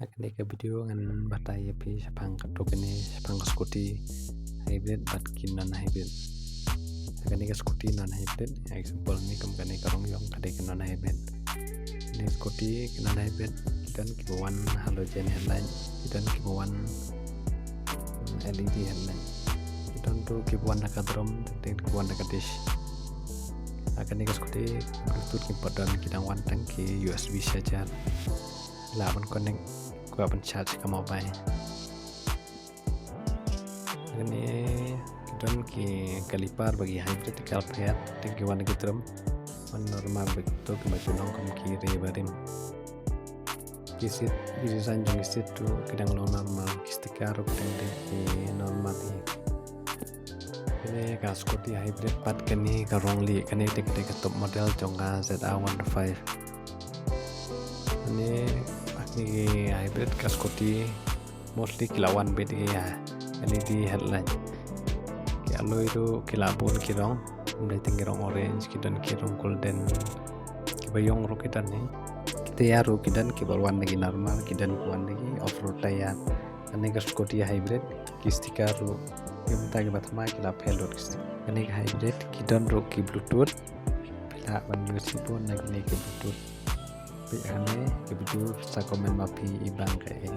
Akan ke video ngan batai api sapang katok ini sapang skuti hybrid bat kin non hybrid akan ke skuti non hybrid example ni kam kan karong yong kadai ke non hybrid ini skuti non hybrid dan kibawan halogen headline dan kibawan LED headline dan tu kibawan nakadrom dan kibawan nakadish akan ke skuti bluetooth kimpadan kidang wan tangki USB saja lawan connect gua charge ke mobile ini dan ki kalipar bagi hybrid kalpet tinggi warna gitu normal begitu kembali nongkom kiri barim kisit sanjung kisit tu kadang normal kistikar kadang normal ini kaskuti hybrid pat kini karongli kini tik top model jongga ZA15 ini hybrid kaskuti mostly kilawan beda ya LED headline kalau itu kilabun kirong udah tinggi orange kidan kirong golden kibayong rukidan nih kita ya rukidan kibaruan lagi normal kidan kuan lagi off road tayar ini kaskuti hybrid kistika ru yang tadi batama kilap hello ini hybrid kidan ru ki bluetooth bila manusia pun lagi ke bluetooth ini ke bluetooth sa komen mapi ibang kayak